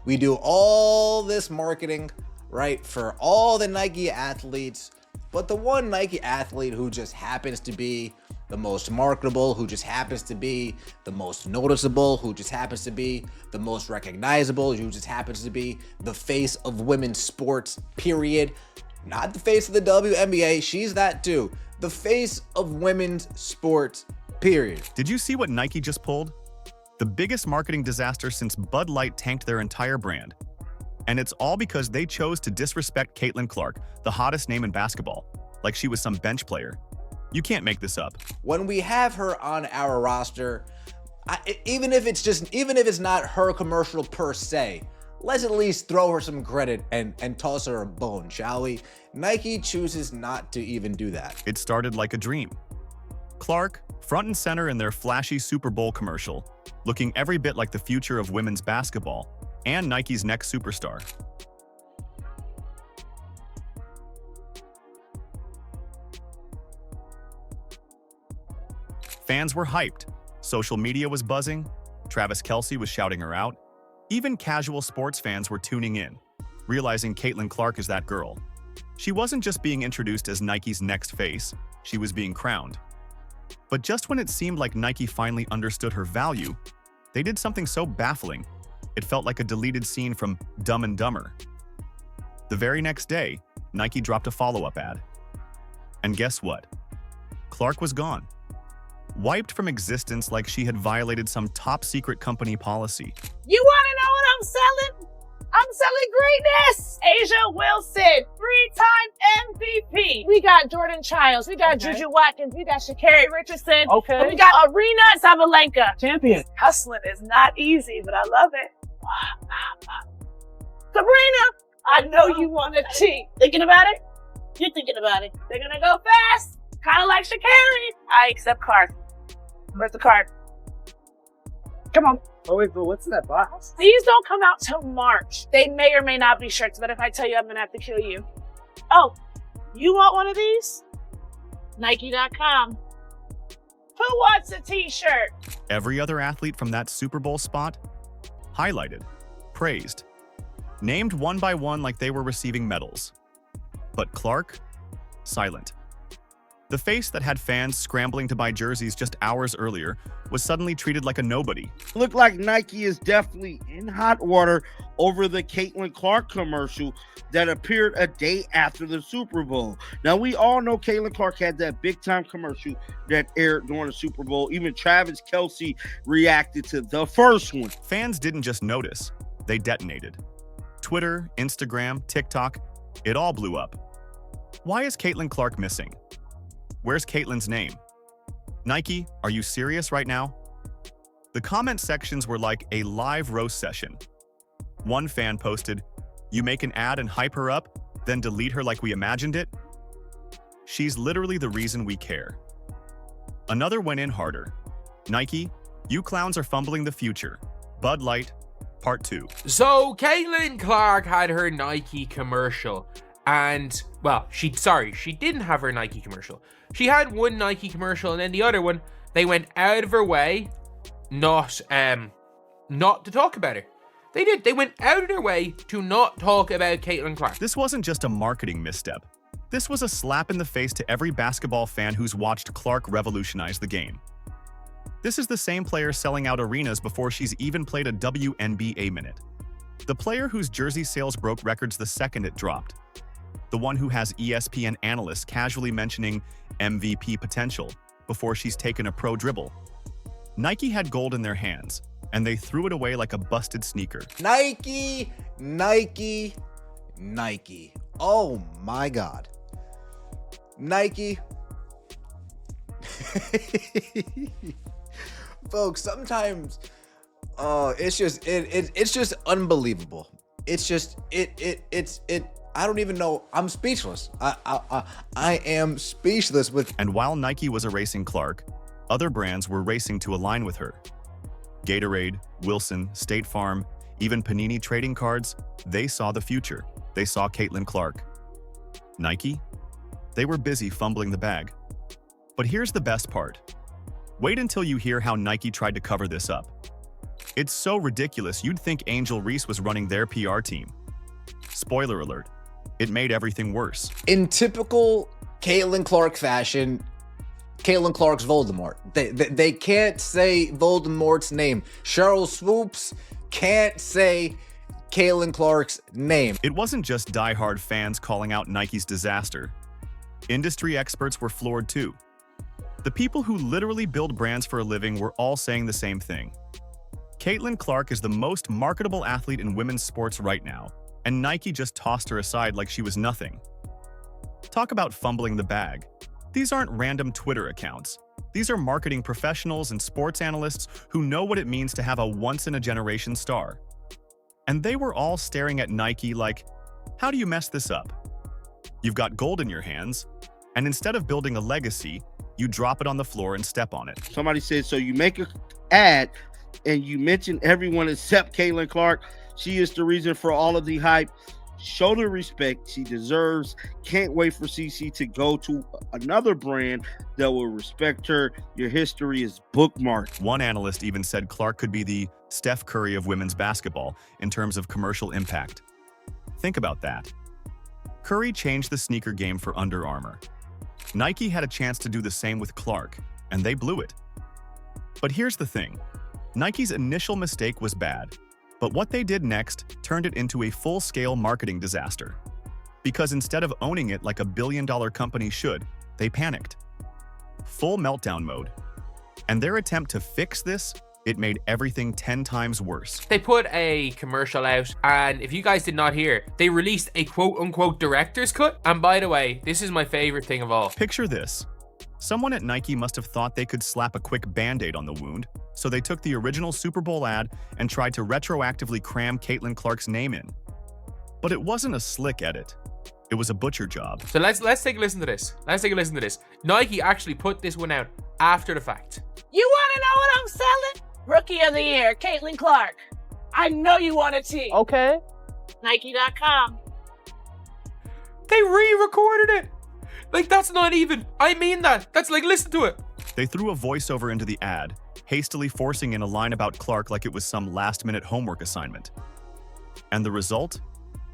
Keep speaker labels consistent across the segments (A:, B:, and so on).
A: We do all this marketing, right, for all the Nike athletes, but the one Nike athlete who just happens to be the most marketable, who just happens to be the most noticeable, who just happens to be the most recognizable, who just happens to be the face of women's sports, period. Not the face of the WNBA, she's that too. The face of women's sports, period.
B: Did you see what Nike just pulled? The biggest marketing disaster since Bud Light tanked their entire brand. And it's all because they chose to disrespect Caitlin Clark, the hottest name in basketball, like she was some bench player. You can't make this up.
A: When we have her on our roster, even if it's not her commercial per se, let's at least throw her some credit and toss her a bone, shall we? Nike chooses not to even do that.
B: It started like a dream. Clark, front and center in their flashy Super Bowl commercial, looking every bit like the future of women's basketball and Nike's next superstar. Fans were hyped. Social media was buzzing. Travis Kelce was shouting her out. Even casual sports fans were tuning in, realizing Caitlin Clark is that girl. She wasn't just being introduced as Nike's next face, she was being crowned. But just when it seemed like Nike finally understood her value, they did something so baffling, it felt like a deleted scene from Dumb and Dumber. The very next day, Nike dropped a follow-up ad. And guess what? Clark was gone. Wiped from existence like she had violated some top-secret company policy.
C: You want to know what I'm selling? I'm selling greatness! Asia Wilson, 3-time MVP. We got Jordan Childs, we got Juju Watkins, we got Sha'Carri Richardson, and we got Arena Sabalenka.
D: Champion.
C: Hustling is not easy, but I love it. Sabrina, I know you want to cheat. Thinking about it? You're thinking about it. They're gonna go fast, kind of like Sha'Carri. I accept cards. Where's the card? Come on.
D: Oh wait, but what's in that box?
C: These don't come out till March. They may or may not be shirts, but if I tell you, I'm gonna have to kill you. Oh, you want one of these? Nike.com. Who wants a t-shirt?
B: Every other athlete from that Super Bowl spot, highlighted, praised, named one by one like they were receiving medals. But Clark, silent. The face that had fans scrambling to buy jerseys just hours earlier was suddenly treated like a nobody.
E: Look like Nike is definitely in hot water over the Caitlin Clark commercial that appeared a day after the Super Bowl. Now, we all know Caitlin Clark had that big-time commercial that aired during the Super Bowl. Even Travis Kelce reacted to the first one.
B: Fans didn't just notice, they detonated. Twitter, Instagram, TikTok, it all blew up. Why is Caitlin Clark missing? Where's Caitlin's name? Nike, are you serious right now? The comment sections were like a live roast session. One fan posted, "You make an ad and hype her up, then delete her like we imagined it? She's literally the reason we care." Another went in harder. "Nike, you clowns are fumbling the future. Bud Light, Part 2.
F: So Caitlin Clark had her Nike commercial. And, well, she didn't have her Nike commercial. She had one Nike commercial, and then the other one, they went out of her way not to talk about her. They went out of their way to not talk about Caitlin Clark.
B: This wasn't just a marketing misstep. This was a slap in the face to every basketball fan who's watched Clark revolutionize the game. This is the same player selling out arenas before she's even played a WNBA minute. The player whose jersey sales broke records the second it dropped. The one who has ESPN analysts casually mentioning MVP potential before she's taken a pro dribble. Nike had gold in their hands, and they threw it away like a busted sneaker.
A: Nike, Nike, Nike. Oh my God. Nike. Folks, sometimes it's just unbelievable. I don't even know. I'm speechless. I am speechless with.
B: And while Nike was erasing Clark, other brands were racing to align with her. Gatorade, Wilson, State Farm, even Panini trading cards, they saw the future. They saw Caitlin Clark. Nike? They were busy fumbling the bag. But here's the best part. Wait until you hear how Nike tried to cover this up. It's so ridiculous you'd think Angel Reese was running their PR team. Spoiler alert, it made everything worse.
A: In typical Caitlin Clark fashion, Caitlin Clark's Voldemort. They can't say Voldemort's name. Cheryl Swoops can't say Caitlin Clark's name.
B: It wasn't just diehard fans calling out Nike's disaster. Industry experts were floored too. The people who literally build brands for a living were all saying the same thing. Caitlin Clark is the most marketable athlete in women's sports right now, and Nike just tossed her aside like she was nothing. Talk about fumbling the bag. These aren't random Twitter accounts. These are marketing professionals and sports analysts who know what it means to have a once-in-a-generation star. And they were all staring at Nike like, how do you mess this up? You've got gold in your hands, and instead of building a legacy, you drop it on the floor and step on it.
E: Somebody said, so you make an ad and you mention everyone except Caitlin Clark. She is the reason for all of the hype. Show the respect she deserves. Can't wait for CC to go to another brand that will respect her. Your history is bookmarked.
B: One analyst even said Clark could be the Steph Curry of women's basketball in terms of commercial impact. Think about that. Curry changed the sneaker game for Under Armour. Nike had a chance to do the same with Clark, and they blew it. But here's the thing. Nike's initial mistake was bad, but what they did next turned it into a full-scale marketing disaster. Because instead of owning it like a billion-dollar company should, they panicked. Full meltdown mode. And their attempt to fix this, it made everything 10 times worse.
F: They put a commercial out, and if you guys did not hear, they released a quote-unquote director's cut. And by the way, this is my favorite thing of all.
B: Picture this. Someone at Nike must have thought they could slap a quick Band-Aid on the wound, so they took the original Super Bowl ad and tried to retroactively cram Caitlin Clark's name in. But it wasn't a slick edit. It was a butcher job.
F: So let's take a listen to this. Let's take a listen to this. Nike actually put this one out after the fact.
C: You want to know what I'm selling? Rookie of the Year, Caitlin Clark. I know you want a tee.
D: Okay.
C: Nike.com.
F: They re-recorded it. Like, that's not even, I mean that. That's like, listen to it.
B: They threw a voiceover into the ad, hastily forcing in a line about Clark like it was some last-minute homework assignment. And the result?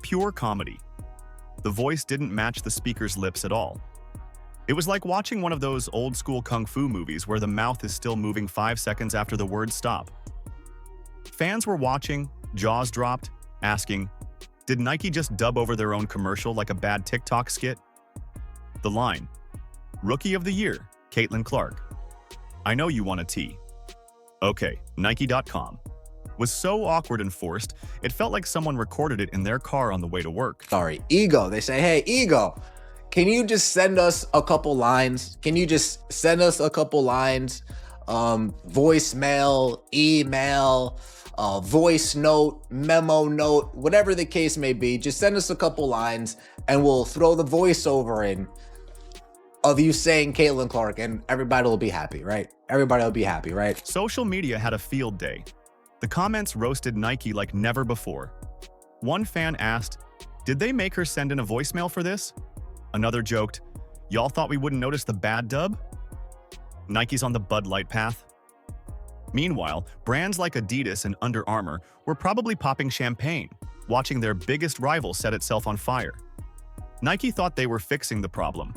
B: Pure comedy. The voice didn't match the speaker's lips at all. It was like watching one of those old-school kung fu movies where the mouth is still moving 5 seconds after the words stop. Fans were watching, jaws dropped, asking, did Nike just dub over their own commercial like a bad TikTok skit? The line, Rookie of the Year, Caitlin Clark. I know you want a tee. Okay, Nike.com. Was so awkward and forced, it felt like someone recorded it in their car on the way to work.
A: Sorry, Ego. They say, hey, Ego, can you just send us a couple lines? Can you just send us a couple lines? Voicemail, email, voice note, memo note, whatever the case may be. Just send us a couple lines and we'll throw the voiceover in of you saying Caitlin Clark and everybody will be happy, right? Everybody will be happy, right?
B: Social media had a field day. The comments roasted Nike like never before. One fan asked, did they make her send in a voicemail for this? Another joked, y'all thought we wouldn't notice the bad dub? Nike's on the Bud Light path. Meanwhile, brands like Adidas and Under Armour were probably popping champagne, watching their biggest rival set itself on fire. Nike thought they were fixing the problem.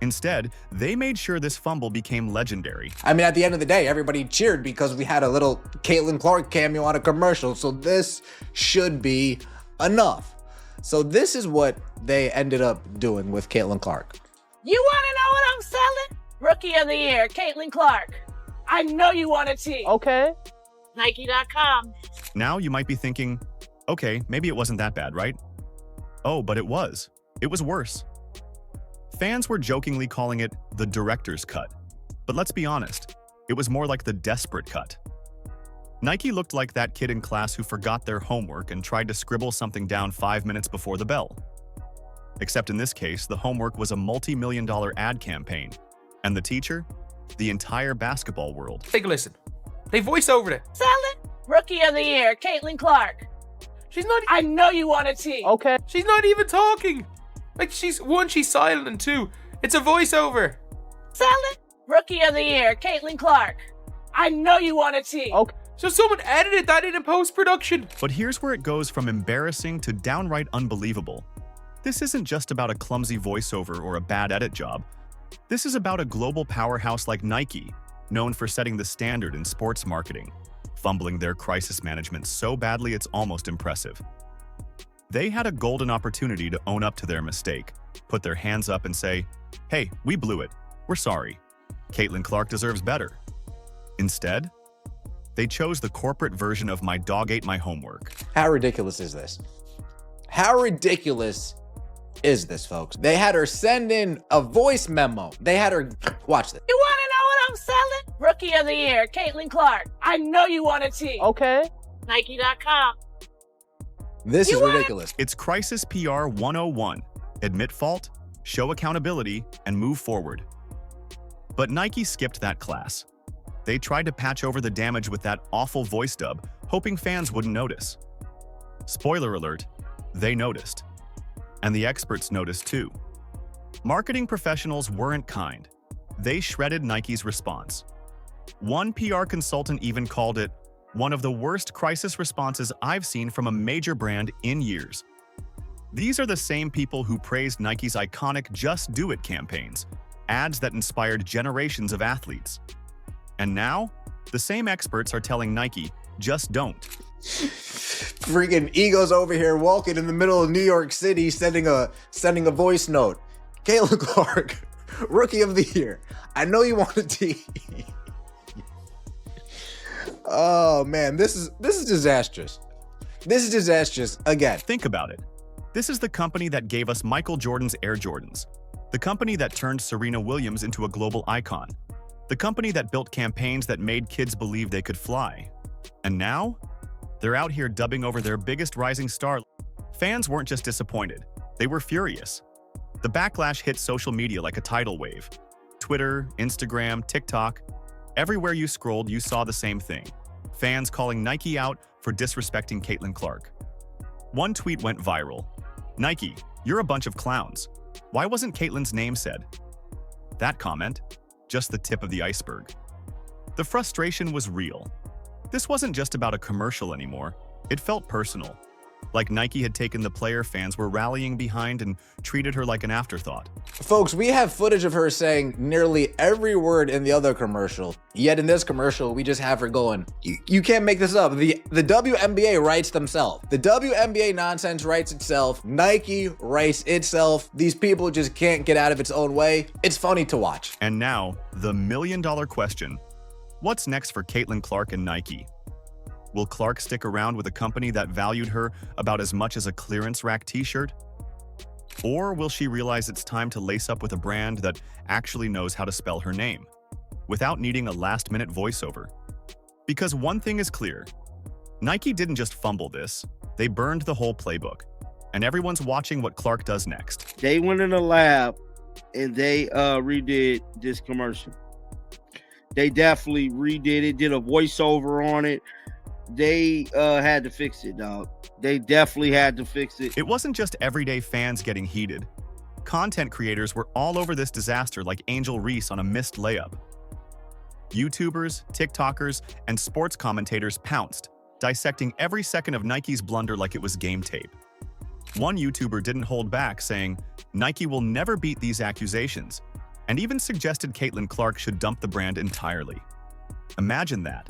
B: Instead, they made sure this fumble became legendary.
A: I mean, at the end of the day, everybody cheered because we had a little Caitlin Clark cameo on a commercial, so this should be enough. So this is what they ended up doing with Caitlin Clark.
C: You want to know what I'm selling? Rookie of the Year, Caitlin Clark. I know you want a tee.
D: Okay.
C: Nike.com.
B: Now you might be thinking, okay, maybe it wasn't that bad, right? Oh, but it was. It was worse. Fans were jokingly calling it the director's cut. But let's be honest, it was more like the desperate cut. Nike looked like that kid in class who forgot their homework and tried to scribble something down 5 minutes before the bell. Except in this case, the homework was a multi-million-dollar ad campaign. And the teacher? The entire basketball world.
F: Take a listen. They voice over it.
C: Selling? Rookie of the Year, Caitlin Clark.
F: She's not,
C: I know you want a tee.
D: Okay.
F: she's not even talking. Like, she's silent, and two, it's a voiceover.
C: Selling? Rookie of the Year, Caitlin Clark. I know you want a tee.
D: Okay.
F: So someone edited that in post-production.
B: But here's where it goes from embarrassing to downright unbelievable. This isn't just about a clumsy voiceover or a bad edit job. This is about a global powerhouse like Nike, known for setting the standard in sports marketing, fumbling their crisis management so badly it's almost impressive. They had a golden opportunity to own up to their mistake, put their hands up and say, "Hey, we blew it. We're sorry. Caitlin Clark deserves better." Instead, they chose the corporate version of "my dog ate my homework."
A: How ridiculous is this? How ridiculous is this, folks? They had her send in a voice memo. They had her, watch this.
C: You want to know what I'm selling? Rookie of the Year, Caitlin Clark. I know you want a tee.
D: Okay.
C: Nike.com.
A: This is ridiculous.
B: It's Crisis PR 101. Admit fault, show accountability, and move forward. But Nike skipped that class. They tried to patch over the damage with that awful voice dub, hoping fans wouldn't notice. Spoiler alert, they noticed. And the experts noticed too. Marketing professionals weren't kind. They shredded Nike's response. One PR consultant even called it one of the worst crisis responses I've seen from a major brand in years. These are the same people who praised Nike's iconic Just Do It campaigns, ads that inspired generations of athletes. And now, the same experts are telling Nike, just don't.
A: Freaking egos over here walking in the middle of New York City sending a voice note. Caitlin Clark, Rookie of the Year. I know you want a tee. Oh man, this is disastrous. This is disastrous again.
B: Think about it. This is the company that gave us Michael Jordan's Air Jordans. The company that turned Serena Williams into a global icon. The company that built campaigns that made kids believe they could fly. And now, they're out here dubbing over their biggest rising star. Fans weren't just disappointed, they were furious. The backlash hit social media like a tidal wave. Twitter, Instagram, TikTok, everywhere you scrolled, you saw the same thing. Fans calling Nike out for disrespecting Caitlin Clark. One tweet went viral. "Nike, you're a bunch of clowns. Why wasn't Caitlin's name said?" That comment, just the tip of the iceberg. The frustration was real. This wasn't just about a commercial anymore. It felt personal. Like Nike had taken the player fans were rallying behind and treated her like an afterthought.
A: Folks, we have footage of her saying nearly every word in the other commercial. Yet in this commercial, we just have her going, you can't make this up. The WNBA writes themselves. The WNBA nonsense writes itself. Nike writes itself. These people just can't get out of its own way. It's funny to watch.
B: And now, the million-dollar question. What's next for Caitlin Clark and Nike? Will Clark stick around with a company that valued her about as much as a clearance rack t-shirt? Or will she realize it's time to lace up with a brand that actually knows how to spell her name, without needing a last-minute voiceover? Because one thing is clear, Nike didn't just fumble this, they burned the whole playbook, and everyone's watching what Clark does next.
E: They went in the lab and they redid this commercial. They definitely redid it, did a voiceover on it. They had to fix it, dog. They definitely had to fix it.
B: It wasn't just everyday fans getting heated. Content creators were all over this disaster like Angel Reese on a missed layup. YouTubers, TikTokers, and sports commentators pounced, dissecting every second of Nike's blunder like it was game tape. One YouTuber didn't hold back, saying, "Nike will never beat these accusations," and even suggested Caitlin Clark should dump the brand entirely. Imagine that.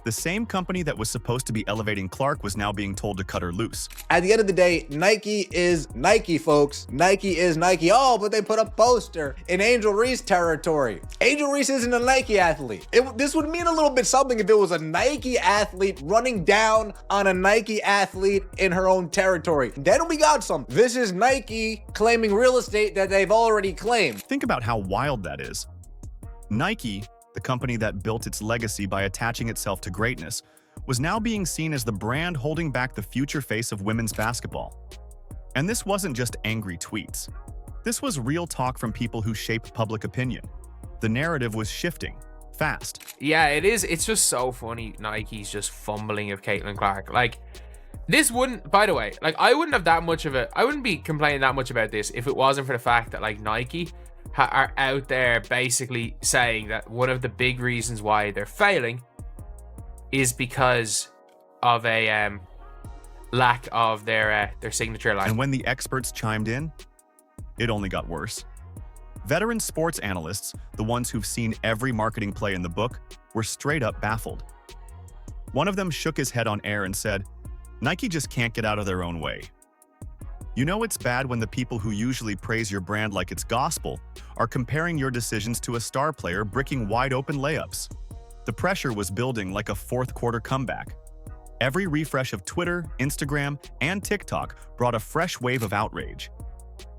B: The same company that was supposed to be elevating Clark was now being told to cut her loose.
A: At the end of the day, Nike is Nike, folks. Nike is Nike. Oh, but they put a poster in Angel Reese territory. Angel Reese isn't a Nike athlete. This would mean a little bit something if it was a Nike athlete running down on a Nike athlete in her own territory. Then we got something. This is Nike claiming real estate that they've already claimed.
B: Think about how wild that is. Nike, the company that built its legacy by attaching itself to greatness, was now being seen as the brand holding back the future face of women's basketball. And this wasn't just angry tweets. This was real talk from people who shape public opinion. The narrative was shifting, fast.
F: Yeah, it is. It's just so funny. Nike's just fumbling of Caitlin Clark. Like, this wouldn't, by the way, like, I wouldn't be complaining that much about this if it wasn't for the fact that, like, Nike are out there basically saying that one of the big reasons why they're failing is because of a lack of their signature line.
B: And when the experts chimed in, it only got worse. Veteran sports analysts, the ones who've seen every marketing play in the book, were straight up baffled. One of them shook his head on air and said, "Nike just can't get out of their own way." You know it's bad when the people who usually praise your brand like it's gospel are comparing your decisions to a star player bricking wide-open layups. The pressure was building like a fourth-quarter comeback. Every refresh of Twitter, Instagram, and TikTok brought a fresh wave of outrage.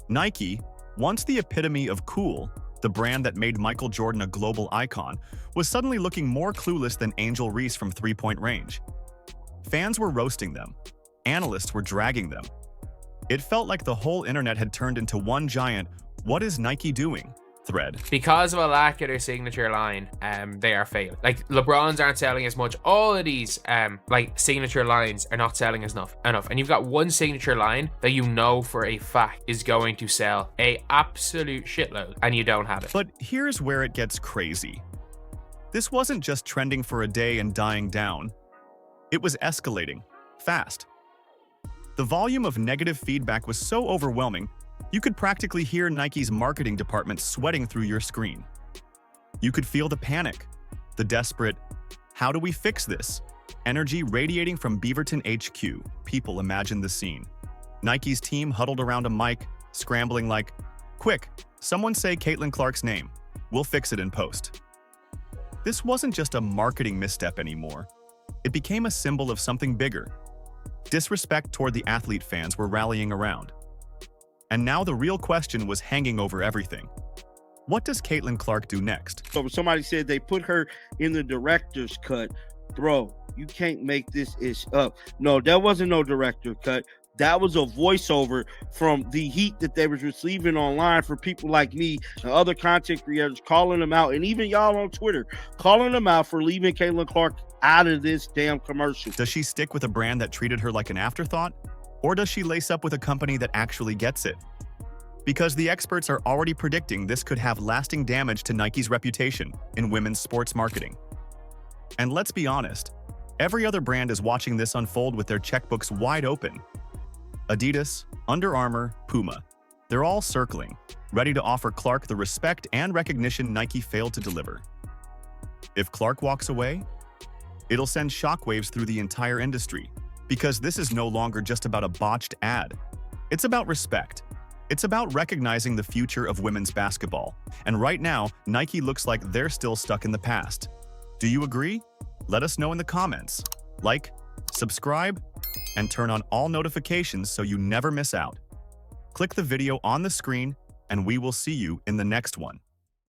B: Nike, once the epitome of cool, the brand that made Michael Jordan a global icon, was suddenly looking more clueless than Angel Reese from three-point range. Fans were roasting them. Analysts were dragging them. It felt like the whole internet had turned into one giant "What is Nike doing?" thread.
F: Because of a lack of their signature line, they are failing. Like, LeBrons aren't selling as much. All of these like signature lines are not selling as enough. And you've got one signature line that you know for a fact is going to sell a absolute shitload, and you don't have it.
B: But here's where it gets crazy. This wasn't just trending for a day and dying down. It was escalating, fast. The volume of negative feedback was so overwhelming, you could practically hear Nike's marketing department sweating through your screen. You could feel the panic, the desperate, "How do we fix this?" energy radiating from Beaverton HQ. People imagined the scene. Nike's team huddled around a mic, scrambling like, "Quick, someone say Caitlin Clark's name. We'll fix it in post." This wasn't just a marketing misstep anymore. It became a symbol of something bigger. Disrespect toward the athlete fans were rallying around. And now the real question was hanging over everything. What does Caitlin Clark do next?
E: So somebody said they put her in the director's cut. Bro, you can't make this ish up. No, that wasn't no director cut. That was a voiceover from the heat that they was receiving online for people like me and other content creators calling them out, and even y'all on Twitter calling them out for leaving Caitlin Clark out of this damn commercial.
B: Does she stick with a brand that treated her like an afterthought? Or does she lace up with a company that actually gets it? Because the experts are already predicting this could have lasting damage to Nike's reputation in women's sports marketing. And let's be honest, every other brand is watching this unfold with their checkbooks wide open. Adidas, Under Armour, Puma. They're all circling, ready to offer Clark the respect and recognition Nike failed to deliver. If Clark walks away, it'll send shockwaves through the entire industry, because this is no longer just about a botched ad. It's about respect. It's about recognizing the future of women's basketball. And right now, Nike looks like they're still stuck in the past. Do you agree? Let us know in the comments. Like, subscribe, and turn on all notifications so you never miss out. Click the video on the screen, and we will see you in the next one.